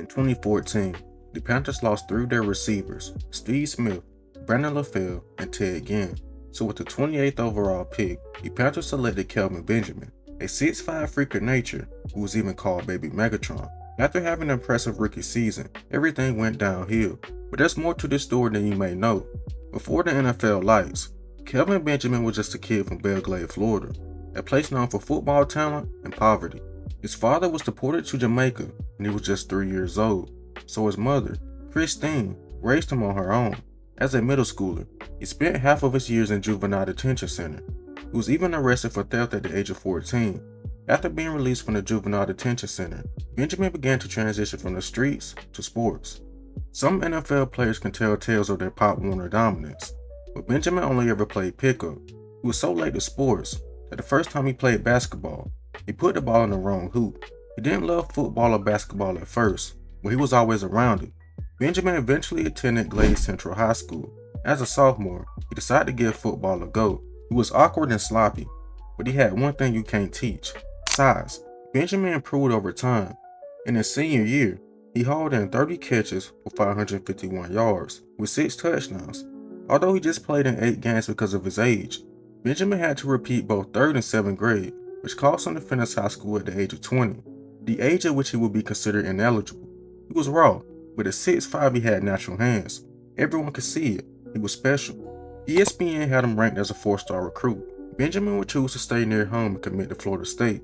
In 2014, the Panthers lost three of their receivers, Steve Smith, Brandon LaFell, and Ted Ginn. So with the 28th overall pick, the Panthers selected Kelvin Benjamin, a 6'5" freak of nature who was even called Baby Megatron. After having an impressive rookie season, everything went downhill. But there's more to this story than you may know. Before the NFL lights, Kelvin Benjamin was just a kid from Belgrade, Florida, a place known for football talent and poverty. His father was deported to Jamaica when he was just 3 years old, so his mother, Christine, raised him on her own. As a middle schooler, he spent half of his years in juvenile detention center. He was even arrested for theft at the age of 14. After being released from the juvenile detention center, Benjamin began to transition from the streets to sports. Some NFL players can tell tales of their Pop Warner dominance, but Benjamin only ever played pickup. He was so late to sports that the first time he played basketball, he put the ball in the wrong hoop. He didn't love football or basketball at first, but he was always around it. Benjamin eventually attended Glade Central High School. As a sophomore, he decided to give football a go. He was awkward and sloppy, but he had one thing you can't teach: size. Benjamin improved over time. In his senior year, he hauled in 30 catches for 551 yards with 6 touchdowns. Although he just played in 8 games because of his age, Benjamin had to repeat both 3rd and 7th grade, which caused him to finish high school at the age of 20, the age at which he would be considered ineligible. He was raw, but at 6'5" he had natural hands. Everyone could see it. He was special. ESPN had him ranked as a 4-star recruit. Benjamin would choose to stay near home and commit to Florida State.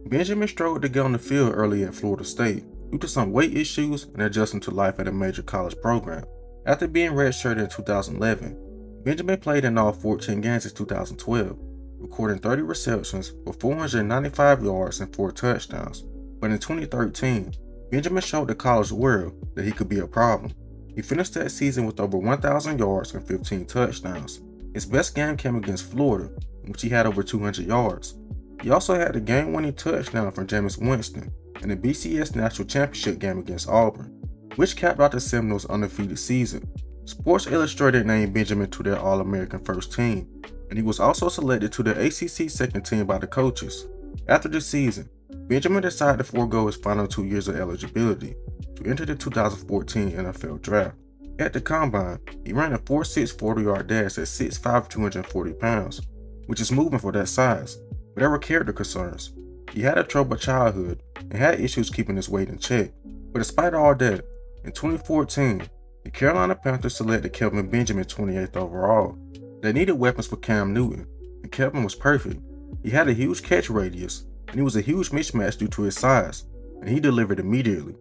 Benjamin struggled to get on the field early at Florida State due to some weight issues and adjusting to life at a major college program. After being redshirted in 2011, Benjamin played in all 14 games in 2012, recording 30 receptions for 495 yards and 4 touchdowns. But in 2013, Benjamin showed the college world that he could be a problem. He finished that season with over 1,000 yards and 15 touchdowns. His best game came against Florida, in which he had over 200 yards. He also had the game-winning touchdown from Jameis Winston in the BCS National Championship game against Auburn, which capped out the Seminoles' undefeated season. Sports Illustrated named Benjamin to their All-American first team, and he was also selected to the ACC second team by the coaches. After the season, Benjamin decided to forego his final 2 years of eligibility to enter the 2014 NFL Draft. At the Combine, he ran a 4.6 40-yard dash at 6'5", 240 pounds, which is moving for that size, but there were character concerns. He had a troubled childhood and had issues keeping his weight in check. But despite all that, in 2014, the Carolina Panthers selected Kelvin Benjamin 28th overall. They needed weapons for Cam Newton, and Kelvin was perfect. He had a huge catch radius, and he was a huge mismatch due to his size, and he delivered immediately.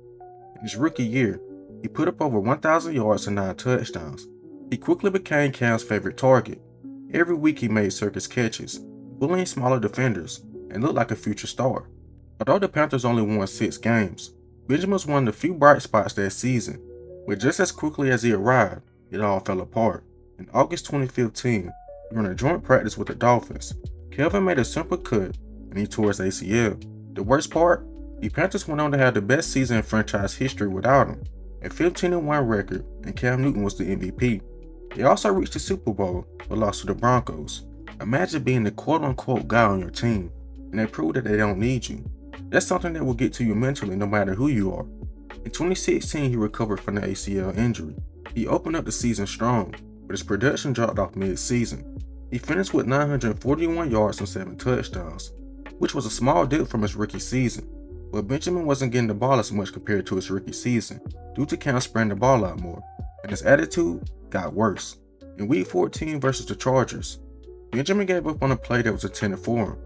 In his rookie year, he put up over 1,000 yards and 9 touchdowns. He quickly became Cam's favorite target. Every week he made circus catches, bullying smaller defenders, and looked like a future star. Although the Panthers only won 6 games, Benjamin was one of the few bright spots that season, but just as quickly as he arrived, it all fell apart. In August 2015, during a joint practice with the Dolphins, Kelvin made a simple cut and he tore his ACL. The worst part? The Panthers went on to have the best season in franchise history without him, a 15-1 record, and Cam Newton was the MVP. They also reached the Super Bowl, but lost to the Broncos. Imagine being the quote-unquote guy on your team, and they prove that they don't need you. That's something that will get to you mentally no matter who you are. In 2016, he recovered from the ACL injury. He opened up the season strong, but his production dropped off mid-season. He finished with 941 yards and 7 touchdowns, which was a small dip from his rookie season. But Benjamin wasn't getting the ball as much compared to his rookie season, due to Cam spreading the ball out more, and his attitude got worse. In Week 14 versus the Chargers, Benjamin gave up on a play that was intended for him.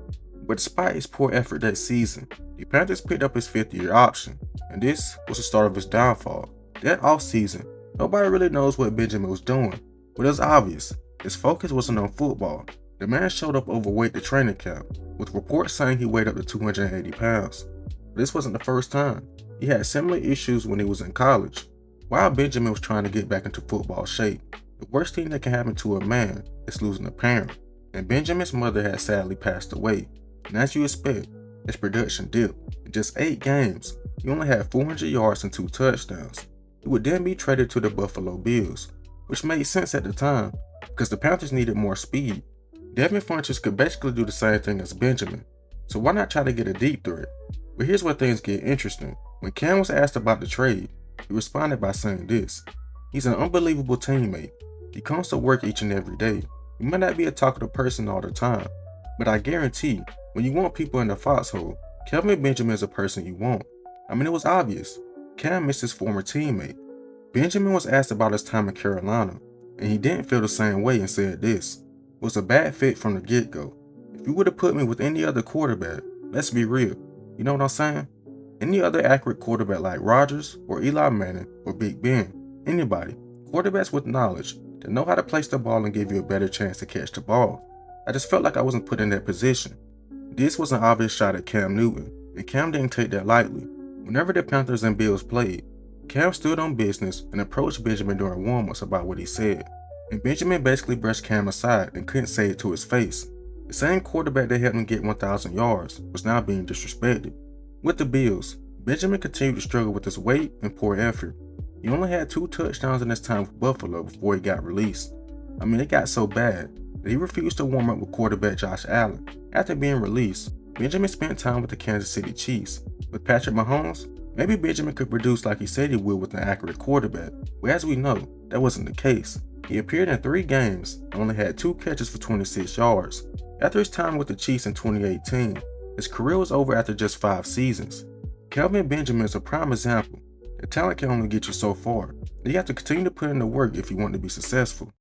But despite his poor effort that season, the Panthers picked up his 5th-year option, and this was the start of his downfall. That offseason, nobody really knows what Benjamin was doing, but it was obvious. His focus wasn't on football. The man showed up overweight to training camp, with reports saying he weighed up to 280 pounds. But this wasn't the first time. He had similar issues when he was in college. While Benjamin was trying to get back into football shape, the worst thing that can happen to a man is losing a parent, and Benjamin's mother had sadly passed away. And as you expect, his production dipped. In just 8 games, he only had 400 yards and 2 touchdowns. He would then be traded to the Buffalo Bills, which made sense at the time because the Panthers needed more speed. Devin Funchess could basically do the same thing as Benjamin, so why not try to get a deep threat? But here's where things get interesting. When Cam was asked about the trade, he responded by saying this: "He's an unbelievable teammate. He comes to work each and every day. He might not be a talkative person all the time, but I guarantee when you want people in the foxhole, Kelvin Benjamin is a person you want." I mean, it was obvious. Cam missed his former teammate. Benjamin was asked about his time in Carolina, and he didn't feel the same way and said this: "It was a bad fit from the get-go. If you would have put me with any other quarterback, let's be real, you know what I'm saying? Any other accurate quarterback like Rodgers or Eli Manning or Big Ben, anybody, quarterbacks with knowledge that know how to place the ball and give you a better chance to catch the ball. I just felt like I wasn't put in that position." This was an obvious shot at Cam Newton, and Cam didn't take that lightly. Whenever the Panthers and Bills played, Cam stood on business and approached Benjamin during warm-ups about what he said, and Benjamin basically brushed Cam aside and couldn't say it to his face. The same quarterback that helped him get 1,000 yards was now being disrespected. With the Bills, Benjamin continued to struggle with his weight and poor effort. He only had 2 touchdowns in his time with Buffalo before he got released. I mean, it got so bad that he refused to warm up with quarterback Josh Allen. After being released, Benjamin spent time with the Kansas City Chiefs. With Patrick Mahomes, maybe Benjamin could produce like he said he would with an accurate quarterback, but as we know, that wasn't the case. He appeared in 3 games and only had 2 catches for 26 yards. After his time with the Chiefs in 2018, his career was over after just 5 seasons. Kelvin Benjamin is a prime example that talent can only get you so far, and you have to continue to put in the work if you want to be successful.